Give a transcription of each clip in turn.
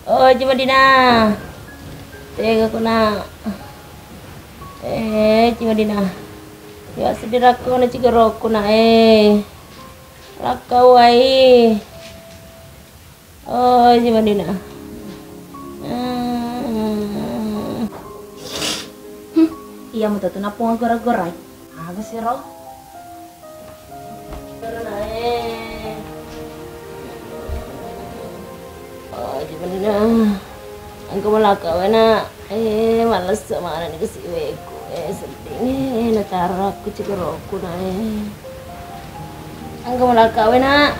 Oh, Cik Madina. Tega ko na. Cik Madina. Ya sedih rako na Cik Roko na Rakaw ay. Oh, Cik Madina. Iya mo tato na po nga goray-goray. Aga si Ro. Pero na Oh, Cik Madina. Ang kumalakaw na. Malas sama na ni kasi iweko. Sedih natara aku Cik Roko na Ang kumalakaw na.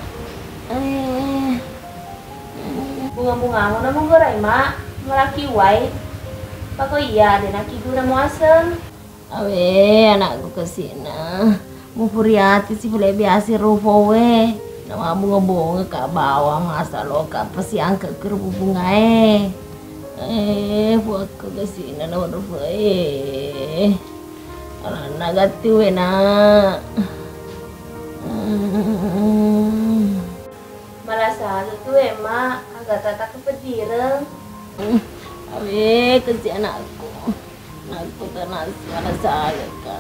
Bunga-bunga mo na mong goray, ma. Malaki way. Pako iya, din aki ko na mo asam. Awe, anak ko kasi na. Mupuriati si Fulay biasi rufo we. Nama bunga-bunga ka bawa masa lo ka pasiang ka kerubunga buat ko kasi na naman rufo Alam nagati we na. Malasado tu ma. Agak tata kepedireng. Awe, kasi anakku. Anakku tanas malasado ka.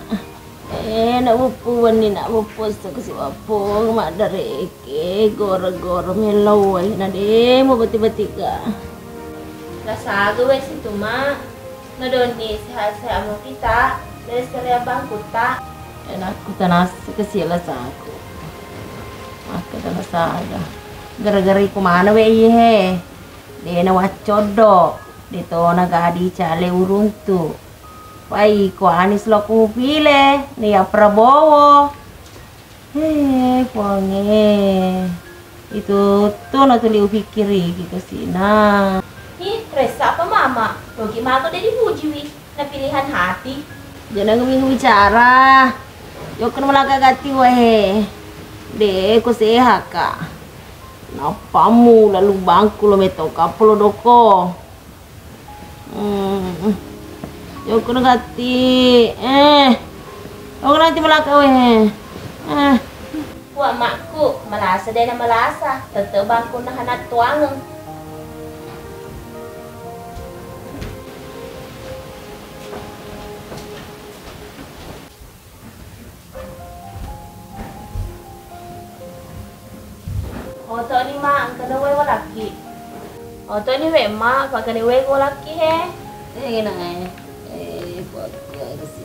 Nabupuan ni nabupos kasi wapong madareke. Goro-goro melaway na di mo bati-bati ka. Lasago we situ ma. Nadoni sehat-sehat mo kita. Dari sekali abang kuta. Anakku tanas kasi lasago. Maka tanas aga. Gara-gara kumana we ihe. Di na wacodo. Dito nagadi cale uruntu. Pai ko Anis lo ko pile. Niya Prabowo. Ponge. Itu tuh natuli upikiri gitu sih. Nah. Resa apa mama? Lo gimana udah dipuji wi? Na pilihan hati. Jangan ngomong bicara. Yo kan malaga gati wae. De ko seha ka. Napamu lalu bangku lo meto kaplo doko. Yo kan gati. Yo nanti malaga wae. Wah makku malasa deh na malasa. Tetep bangku na hanat tuang. Oto ni ma, ang kanaway walaki. Oto ni we ma, pag kanaway walaki he. Gina buat ko kasi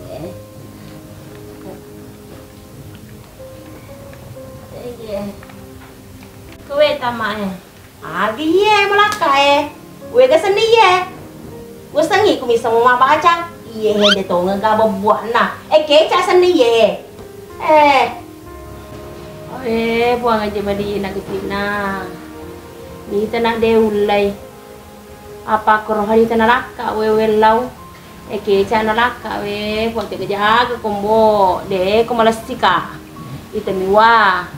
Kuwe tama Agi malaka we ka seni Gustangi ko mismo mabaca. Iye de to nga buat na. Keca seni buang aja badi nagitina. Di tanah deulay. Apa korohari tanah laka wewe lau. Keca na laka we buat jaga kombo de komalasika. Itamiwa.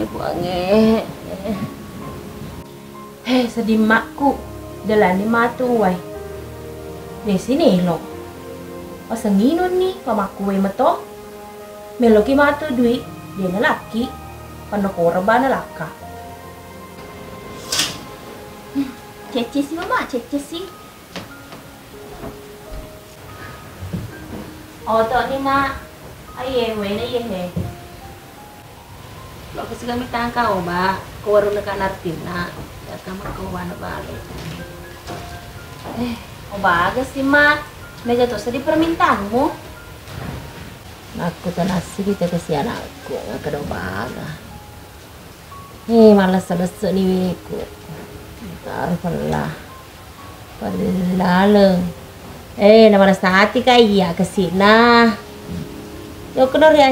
Buang sedih makku. Dalani matu way. Di sini lo. Pasanginon ni pamaku way mato. Meloki matu duit. Dia na laki, panokora ba na laka? Cece sih mama, cece sih. Oto ni ma, aye we na ye. Lo kasi kami tangka o ba? Kuwaro na ka nartina. At kamakawa na balo. O baga si ma, medyo to sa di permintaan mo. Aku tanas kita kasi anakku nga kadaw baga. Malas salasa ni weko. Tar pala. Palalang. Namalas na hati kaya kasi na. Yo kenor ya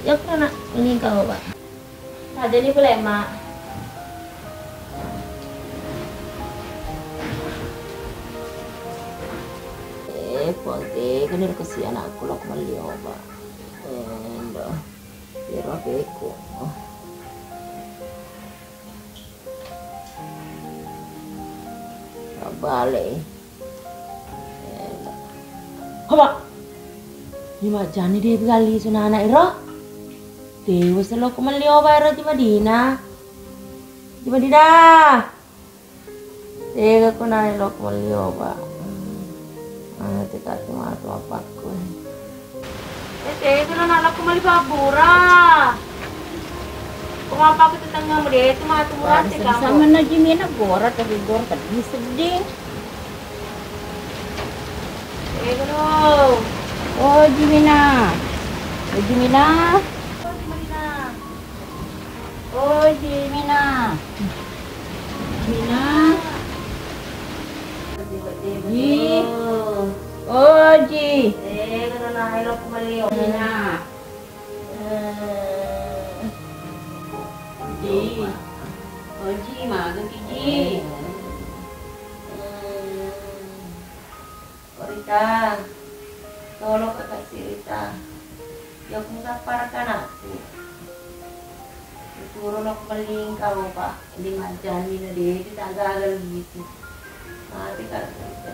yo kana ini kau ba. Ada ni pala ma. Pwede, ganun kasi anak ko lang kumaliw ba. And, pero beko. Bale. And, haba! Lima jani dia gali sa nanay ro. Dewa sa lo kumaliw ba ro di Madina. Gimana dah? Tega ko na nilok maliyo ba? Tika cuma tu apa ko. Tega na nalak ko malibabura. Kung apa ko tatangga mo dito, maturan si kamu. Sama na Jimina gora tapi gora tadi sedih. Tega no. Oh Jimina. Oh Jimina. Oh Jimina. Jimina. Ji. Oh Ji. Tega na nahilo ko maliyo. Jimina. Ji. Oh Ji, magang ki Ji. Rita, tolong kasih Rita. Ya kung saparakan aku. Turun ako maling kau pak. Hindi madyan na di. Kita gagal gitu. Mati ka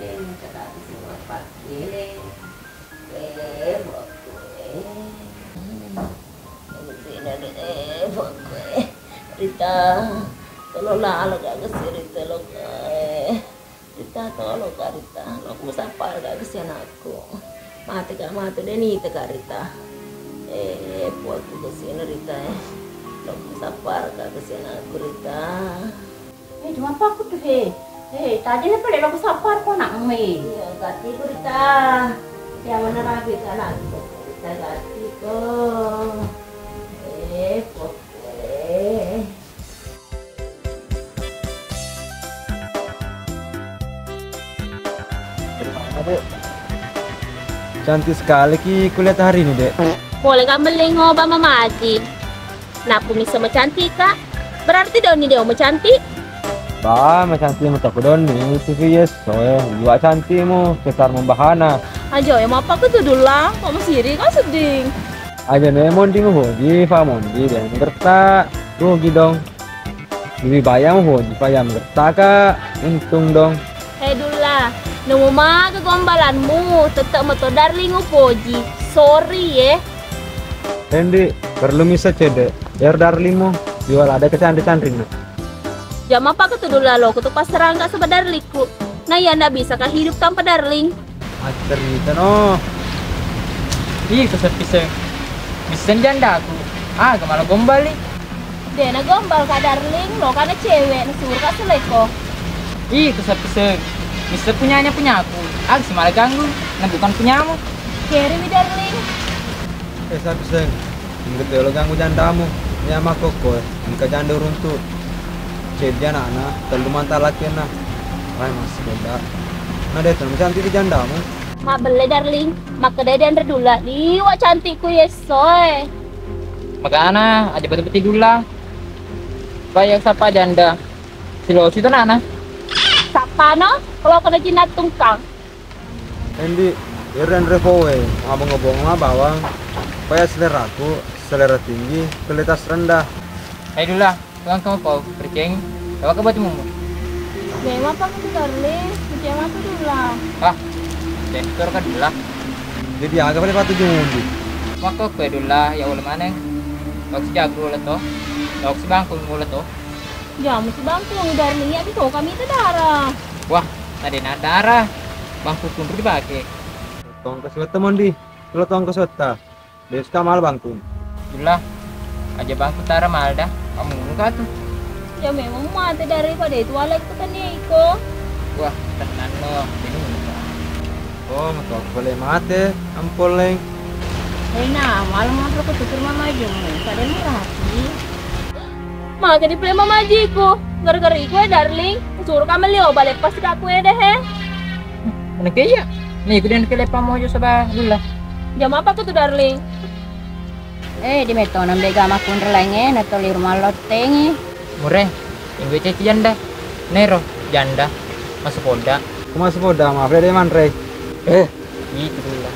rin kata semua pak. Ini. Buat gue. Rita, tolonglah agak kasih Rita lo. Rita tolong kak Rita. Lo aku sapar gak kesian aku. Mati deh nih kak Rita. Buat gue kesian Rita Lo aku sapar gak kesian aku Rita. Cuma apa aku tuh tadi nih pada aku sapar kok nak Iya gati ko Rita. Kaya mana rabi ka na ako. Rita gati ko. Buat gue. Dek. Cantik sekali ki kulihat hari ini, Dek. Boleh ka melingo ba mamaji? Napu misa cantik kak? Berarti daw ni dia cantik? Ba, cantik mo tako don ni TV yes. So, juga cantik mo, besar membahana. Ajo, ya apa aku tuh dulu lah. Kok masiri kan sedih. Aja nih mondi mo hoji, fa mondi dan gerta. Rugi dong. Lebih bayang mo hoji, fa yang gerta kak. Untung dong. Dulu lah. Nunggu mah kegombalanmu, tetap moto darling upoji. Sorry ya. Rendi, perlu misa cede. Biar darling mo, jual ada kecantrik-cantrik no. Jam apa aku tuh dulu lah lo, kutu pasaran gak sama darlingku. Nah ya ndak bisa kah hidup tanpa darling. Cerita no. Ih, kesep-kesep. Bisa janda aku. Kemana gombal nih? Dia na gombal kak darling, lo karena cewek, nasuruh kak seleko. Ih, kesep-kesep. Bisa punyanya punya aku. Si malah ganggu. Nah, bukan punyamu. Carry me darling. Sabi-sabi. Ingat lo ganggu jandamu. Nyama koko. Ingka janda runtuh. Cedya anak, telu mata laki na. Rai masih beda. Nah deh, tuh cantik di jandamu. Mak beli darling, mak kedai dan redula. Liwa cantikku ya soy. Makanya aja beti-beti dulu lah. Bayak siapa janda? Si Losi itu nana. Sapa no? Kalau kena jinat tungkang. Endi, iran revowe, ngabong-ngabong bawang. Supaya selera aku, selera tinggi, kualitas rendah. Ayo dulu lah, pulang kamu kau perceng. Coba ke batu mumu. Memang apa tuh darling? Macam apa dulu lah? Sektor kan dulu lah. Jadi agak paling patu jumundi. Maka kue dulu lah, ya ulah mana? Kau si jago lah toh, kau si bangkul mulah toh. Ya mesti bangku darling ya, tapi kami itu darah. Wah, tadi nak darah. Bangku kundur dipakai. Tong kesweta mondi, kalau tong kesweta, deska mal bangkun. Itulah, aja bangku tara mal dah. Kamu muka tuh. Ya memang mati daripada itu alek itu kan Iko. Wah, tenan lo. Ini muka. Oh, matok boleh mate, ampoleng. Nah, malam aku tutur mama aja, kadang rapi. Maka di play mama jiku. Gara-gara iku ya darling. Suruh kami lihat balik pas aku ya deh. Mana kaya? Nih, kemudian kelepa mau aja sabah dulu lah. Jam apa tuh darling? Di meto nang bega makun relenge na to lir maloteng. Mureh, yang gue ceci janda. Nero, janda. Masuk poda. Kumas poda, maaf deh man rey. Gitu dulu lah.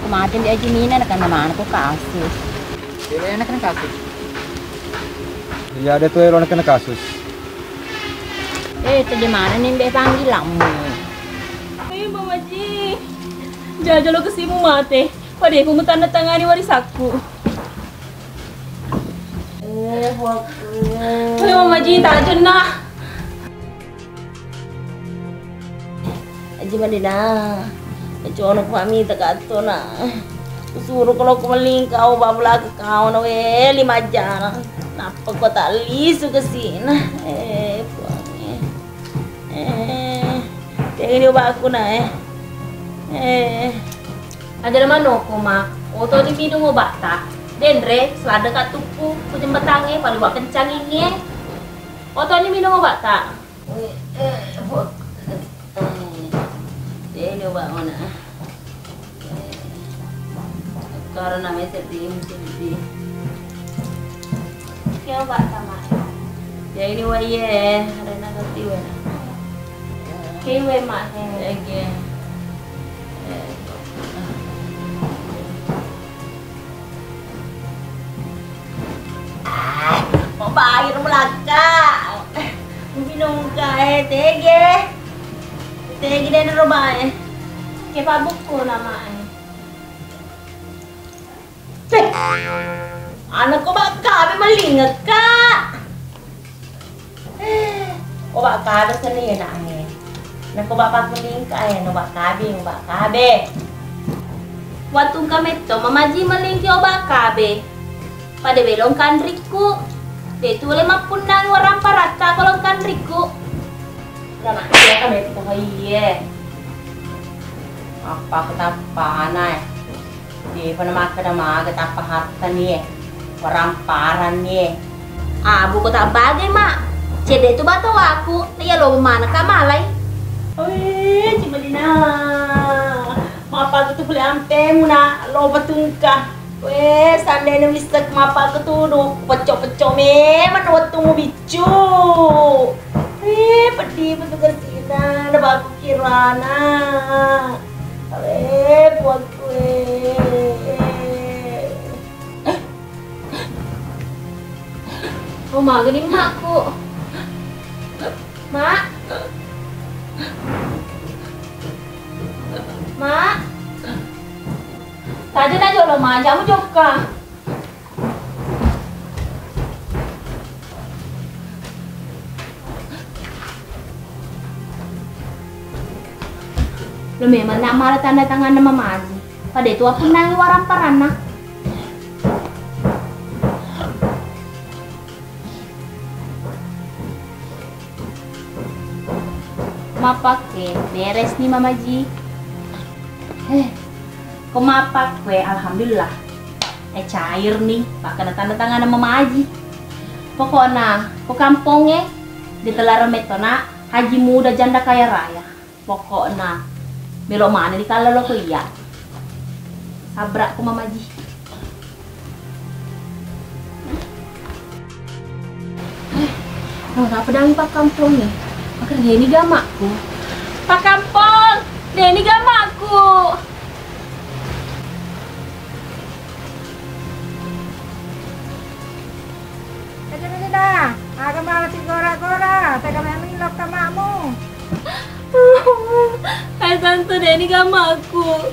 Kumatin di aji mina na kan naman ko kasus. Dia enak kan kasih. Iya ada tuh yang kena kasus. Tadi mana nih be panggil lamu. Mama Ji. Jajalo kesimu mate. Pada aku tanda tangani waris aku. Ayo Mama Ji tak jenah. Aji Madina, cono kami tekato na. Suruh kalau aku meling kau babla ke kau na 5 jam. Napa kau tak lisu ke sini? Puang. Ini obat aku na Ada mana ko mak? Oto di minum obat tak? Dendre selada kat tuku ku jembatange paling buat kencang ini. Oto ni minum obat tak? Ini obat mana? Karena sedih. Ke obat sama. Ya ini waye, ada nak tiwa. Ke we mak he. Lagi. Mau bayar belakang. Minum kae tege. Tege dan rumah Ke pabukku nama he. Anak ko baka malingat ka. O baka da sani na Anak ko baka maling ka no baka be. Waktu kami to Mama Ji melingki obat kabe. Pada belong kandriku. Betu le mapunang warang parata kalau kandriku. Nama dia kan itu kaya. Apa ketapa anai? Di panama kedama ketapa harta ni. Waramparan ni. Buku tak bagai mak. Cede tu batu aku. Dia lo mana kamalai. Oi, Cimalina. Mapa tu boleh ampe muna lo batungka. Weh, sandai ni mistak mapa tu do pecok-pecok me mana waktu mu bicu. Pedih betul kersina, ada baku kirana. Buat kue. Oh mak gini makku. Mak. Mak. Tadi nak jual mak, jamu joka. Lo memang nak marah tanda tangan nama Maji. Pada itu aku nang warang parana. Mapake beres nih Mama Ji. Kok mapak kue alhamdulillah. Cair nih, bahkan tanda tangan sama Mama Haji. Pokoknya, kok kampungnya di Telara Metona, haji muda janda kaya raya. Pokoknya, belok mana di kala lo iya. Sabrak ku Mama Haji. Apa dang Pak Kampung nih? Makanya dia ini gamakku. Pak Kampung, dia ini gamakku. Dah, agak malah si gora-gora, tega memang lok kamakmu. Hai tante, dia ini gamakku.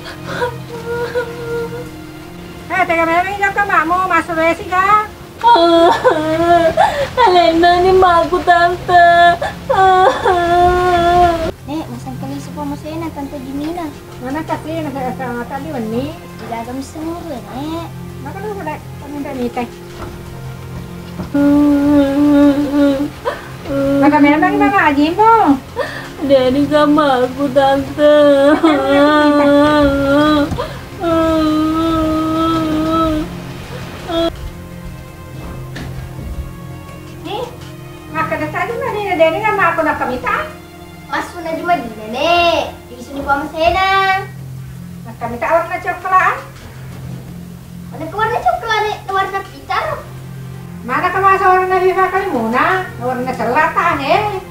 Tega memang lok kamakmu, masuk resi kah? Alena ni makku tante. Masang kali sebuah masena tante Jimina. Mana kasih nak tadi wani? Gagam semua nek. Maka lu udah minta teh. Maka memang Mama Haji mo. Dia ini sama aku tante. Maka tadi mana Deni sama aku nak kamita? Masuk na Juma di nenek. Di sini pa masena. Nak kamita warna coklat. Mana ke warna coklat nek, warna pitar. Mana ka masa warna hifa kali muna? Warna selatan Ada nek.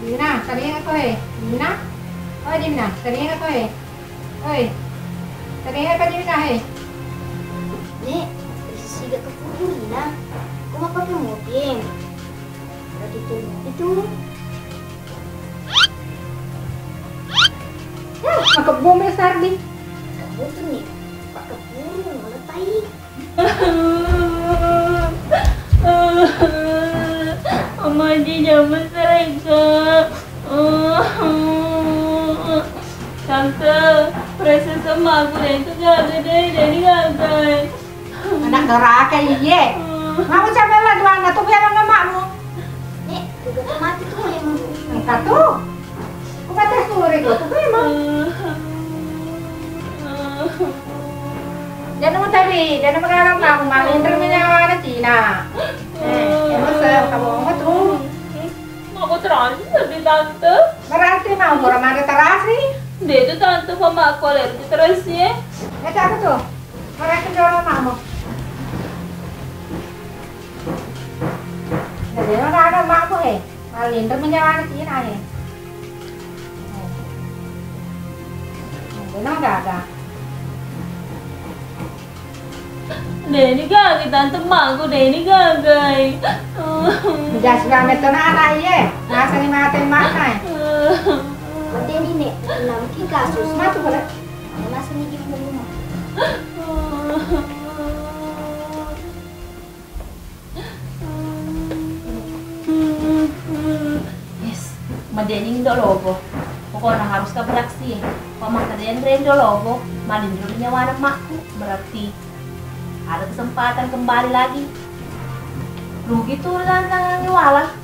Dimina, tadi ako Dimina? Oh Dimina, tadi ako Oi. Tadi ako Dimina Nek, sisi gak kepuru na. Kau mau pakai mobil? Ada itu. Makabumi sardi. Kamu tuh nih, pakai kepuru, mana tai? Maji jangan mereka. Tante, proses sama aku deh itu gagal deh, jadi gagal. Anak neraka iya. Mau sampai lah doang, tuh biar sama makmu. Nek, udah mati tuh emang. Enggak tuh. Aku batas sore tuh emang. Jangan mau cari, jangan mengarang kamu malu intermennya mana Cina. Emang kamu mau tuh. Aku terasi tadi tante. Berarti mau orang mana terasi? Dia itu tante sama aku alergi terus ya. Ya apa tuh? Mereka jual kamu. Jadi mana ada makmu malu intermennya mana Cina Benar nggak ada. Deni gagal tante maku Deni gagal. Jas gamet na anak iya. Nasa ni mati mana? Ate ini nek, enam ki kasus. Matu boleh. Masih nih di rumah. Yes, madening dolobo. Pokoknya harus ka beraksi. Pamakaden ren dolobo, malin dulu nyawa anak makku. Berarti ada kesempatan kembali lagi. Rugi tuh tantangan nyawala.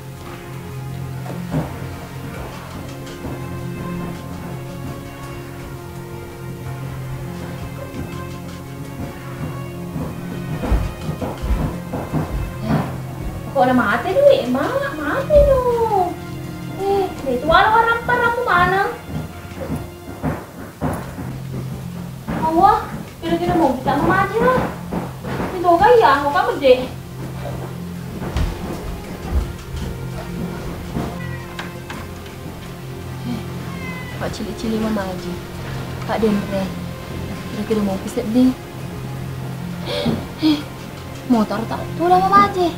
Pokoknya mati dulu, mati dulu. Itu orang parah aku mana? Wah, kira-kira mau kita mati lah. Itu kaya, mau kamu deh. Pak cili-cili mama aja. Pak Dendre. Kira-kira mau bisa deh. Motor tak tuh lah mama aja.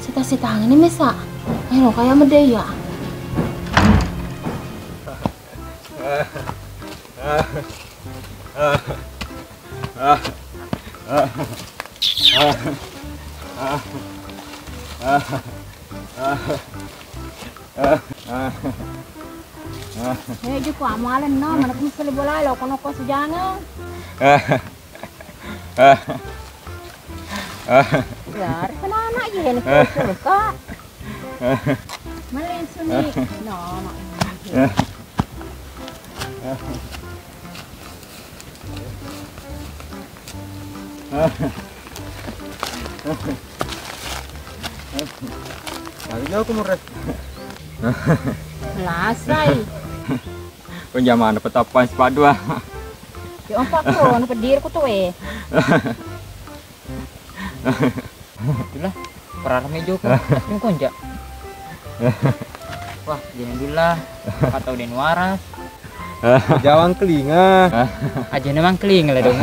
Sita-sita ini mesa. Ayo kayak medaya. Medyo ko amalan no, mana kung sa libolay lo kono ko sujana. Yar, kanana yun ko ka. Malin suni. No, no. Lagi aku mau res. Lasay. Penjaman dapat apa sepadu ah. Yung pa ko, ano pedir ko to eh. Itulah perar mejo kan. Ini konjak. Wah, jangan dulu lah. Atau den waras. Jawang kelinga. Aja memang keling lah dong.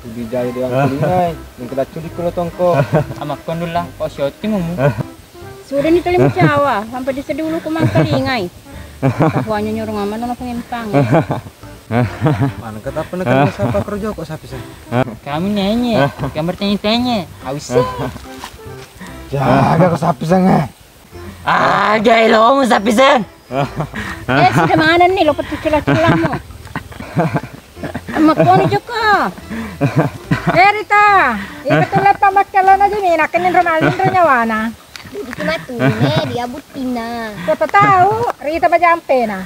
Udah jaya jawang kelinga. Yang kita culik kalau tongko. Sama kon dulu lah. Kok syuting mu? Sudah nih tali Jawa, sampai di sedulu ko mang kalingay. Kahuanya nyuruh ngaman na pengimpang. Mana kata penekan siapa kerja kok sapi sih? Kami nanya, kamu bertanya-tanya. Aus sih. Jaga kok sapi sih Gay lo mo sapi sih. Sudah mana nih lo petulah-tulah mo. Makoni juga. Rita, betul apa masalah aja nih, nakenin Ronaldin nyawana. Di matu nek dia butina. Siapa tahu, Rita bajampe na.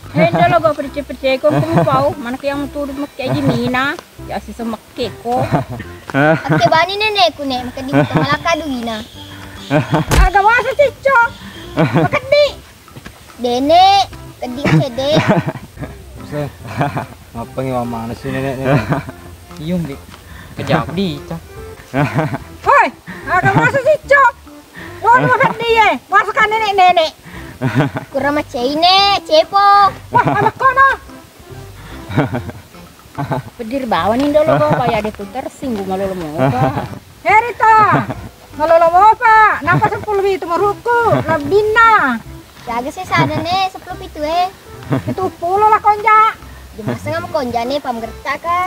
Hindi lo go percaya ko kumupau, mana kaya mo turut makkaya Jimina, ya si semakke ko. Ate bani nenek ku nek makadi ko malaka dugina. Aga wasa cico. Makadi. Dene, kadi cede. Sih. Apa nih mana sih nenek? Yung di. Kejauh di. Hoi, aga wasa cico. Doon makadi eh, masukkan nenek-nenek. Kurang macai nek, cepo. Wah, anak kono. Pedir bawa nih dulu kok kayak dia tuh tersinggung malu mau apa? Herita, malu mau apa? Nampak 10 itu meruku, lebina. Jaga sih sana nek 10 pitu Itu 10 lah konja. Dimasa ngam konja nek pamgerta ka.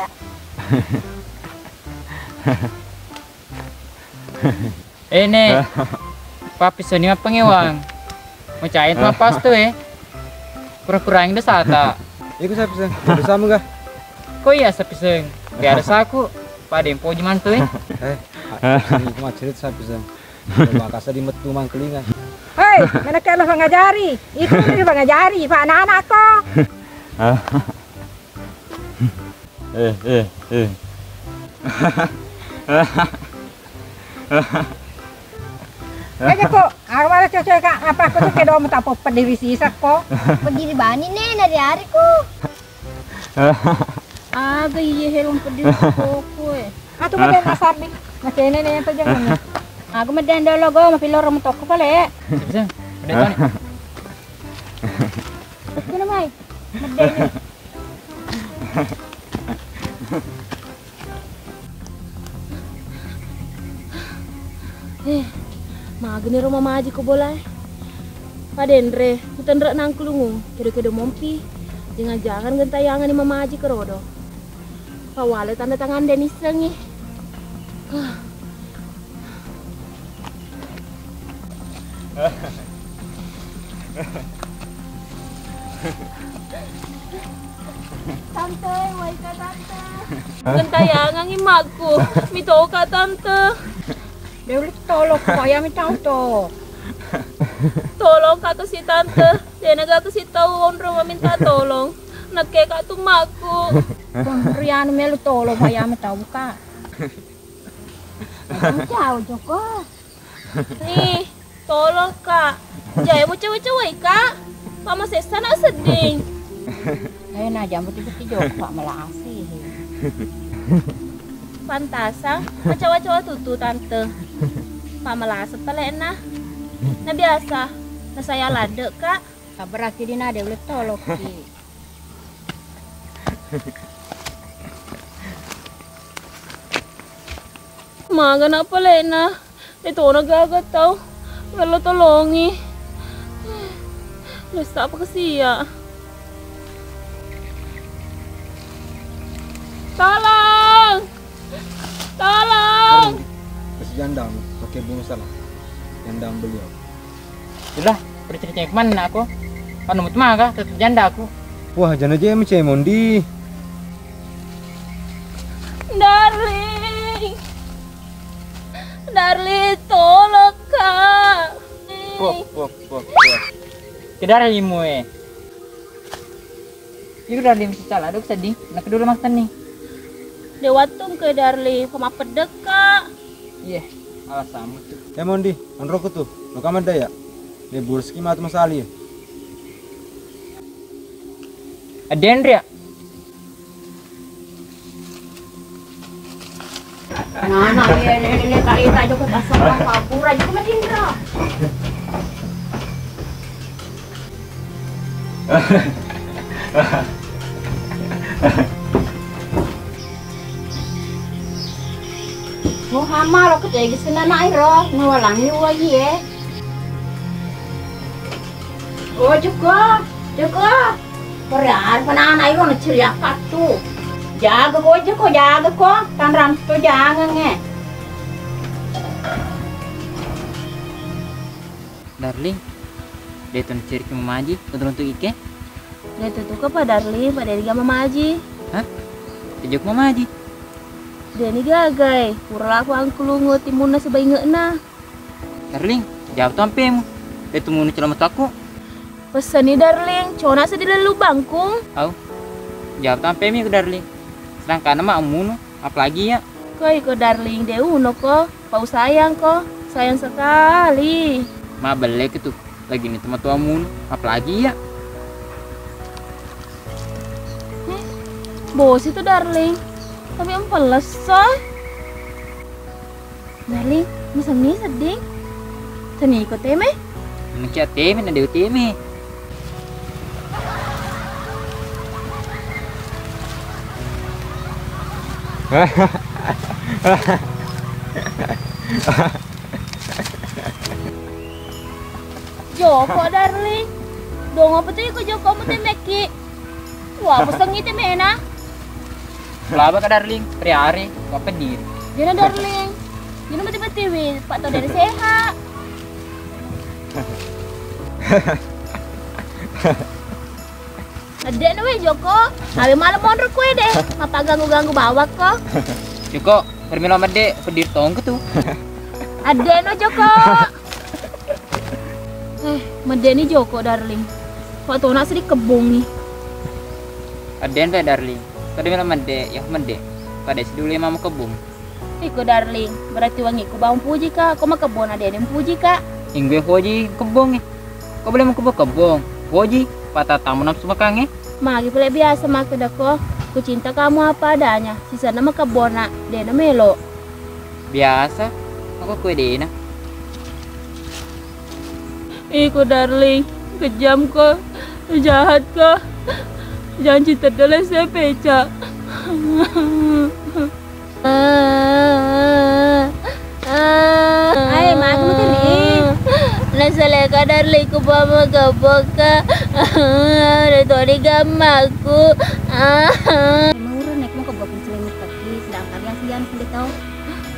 Nek. Papi sini mah pengewang. Mau cair mah pas tuh kurang-kurangin deh sata. Iku saya pisang. Udah sama gak? Kok iya sepiseng? Gak ada saku. Pada yang po jaman tuh Ini cuma cerita saya pisang. Coba kasar di metu mangkelingan. Hei, mana kalau ngajari? Itu dia ngajari, Pak anak-anak kok. Aja kok, aku malah cocok kak, apa aku tuh kedo tak apa pendiri sisa kok. Berdiri bani nih dari hariku. Ada iya helm pendiri kok. Atuh meden asar nih, macam ini nih yang pejangan nih. Aku meden dulu go, mapilor orang toko pale. Sepiseng. Udah tahu nih. Gimana mai? Meden nih. Magani rumah maji ko boleh. Padendre, utandra nang kulungu, kede-kede mompi. Jangan-jangan gentayangan ni mamaji kerodo. Pawale tanda tangan Denis lengi. Tante, wai ka tante. Gentayangan imaku, mitoka tante. Dia udah tolong saya minta to. Tolong kata si tante, dia naga si tahu orang minta tolong. Nake katu maku. Rian melu tolong saya minta buka. Jauh Joko. Nih, tolong kak. Jaya mau cewek-cewek kak. Mama sesa nak sedih. Ayo nah jam betul-betul Joko Pak melasi. Pantasa, cewek-cewek tutu tante. Pamalasat pala na. Na biasa, na saya lade kak. Berarti dia ada udah tolong ki. Maga na pala na. Ito nagagat tau. Wala tolongi. Basta pa kasi ya. Tolong! Tolong! Kasih janda pakai bunga salah. Janda beliau. Sudah, bercerita kemana aku? Kan nomor maga, tetap janda aku. Wah, janda aja macam Mondi. Darling! Darling, tolong kak! Wah. Kedara imu Iku darling salah, dok sedih. Nak kedua makan nih. Dewatung ke Darling, sama pedek kak. Iya, alasanmu tuh. Mondi, onroko tuh. Lo kamar daya. Dia burski matu masali. Ada Andrea. Nah, ini kali tak Joko asal kabur aja ke Madindra. Hama lo kerja di sana naik roh, ngawalan ni wajib ya. Oh Joko, peran penangan air lo ceria patu. Jaga Joko, jaga ko, kan rantu jangan nge. Darling, dia tuh ciri ke mamaji, untuk ike. Dia tuh ke pa Darling, pada dia mamaji. Hah? Tujuk mamaji. Dia ni gagai, pura aku angkulungu timuna sebaik ngena. Darling, jawab tuh ampemu. Dia tuh mau celamat aku. Pesan ni Darling, cona sedih lalu bangkung. Tahu? Jawab tuh ampemu ke Darling. Sedangkan nama amuno, apalagi ya? Kau ikut Darling, dia uno ko, pau sayang ko, sayang sekali. Ma belek itu, lagi nih teman tua amuno, apalagi ya? Bos itu Darling. Tapi empeles soy. Darling, misal ni sedih. Tani ikut teme? Nanti teme, nanti teme. Joko Darling. Dong apa tuh ikut Joko mo temeki? Wah, pasang ngiti mena. Laba ka Darling, hari-hari, kapan diri. Dia Darling. Dia mati-mati wih, Pak tahu dari sehat. Adek nawe Joko, awe malam mondor kue deh, apa ganggu-ganggu bawa kok? Joko, permilo mede pedir tong ke tuh. Adek no Joko. Mede nih Joko darling. Waktu nak sedih kebung nih. Aden pe darling. Kada milo mede, ya mede. Kada si dulu mama kebun. Iko darling, berarti wangi ku bawang puji kak. Kau mah kebun adek yang puji kak. Ingwe hoji kebong eh. Kau boleh mau kebong. Hoji patah tamu nafsu makange. Magi pula biasa mak ko. Ku cinta kamu apa adanya. Sisa nama kebun nak, dia melo. Biasa. Aku kue dena. Iko darling, kejam kok, jahat kok. Janji terdalam saya peca. Ay, mak mo tini. Nasale ka darling ko ba magaboka. Retori gamaku. Murah nek mo kabapin selimut kaki, sedang kalian sian kulit tau.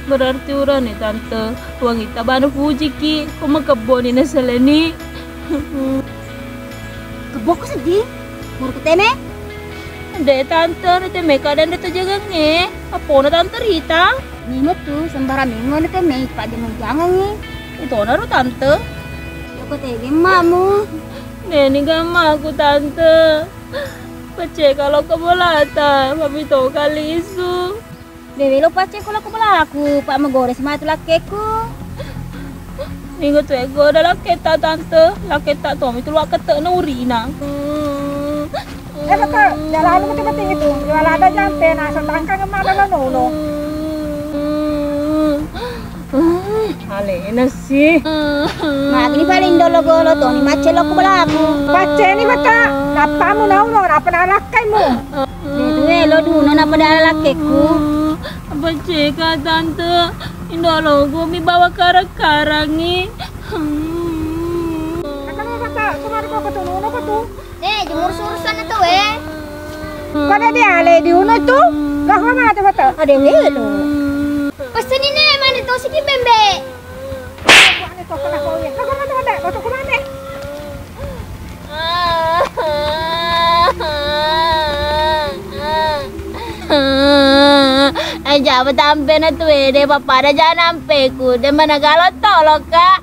Berarti uran nih tante. Uang kita banu puji ki. Kau makaboni na salani. Kebok ko sedih. Murah keteme. Dek tante, nanti mereka dan itu jaga nge. Apa na tante Rita? Mimot tuh sembara mingo na teme, pak di jangan ni. Itu naru tante. Ako tege mamu. Neni gama aku tante. Pece kalau kebolata, mami tahu kali isu. Dewi lo pace kalau aku belaku, pak megores mati lakeku. Minggu tu ego adalah kita tante. Laketa tu itu luak ketek na urina. Betul, jalan lu mati itu. Jual ada jampe, nah sedangkan kemana lo nono. Alena sih. Mak ini paling dolo golo tuh, ni mace lo aku belaku. Pace ni bata, napa mu nono, napa nalakai mu. Dewi lo dulu napa nalakeku. Pece ka tante. Indolo gua mi bawa karang-karangi. Kakak bata, kemana kau ketemu nono kau? Jemur urusan itu Kau ada di ale di uno tu? Kau mana tu bata? Ada lo. Pesan ini mana tuh si Bembe? Kau kena kau ya. Kau mana tu ada? Kau tu kemana? Jangan tampe na tu deh papa ada jangan sampai ku deh mana kalau tolong kak.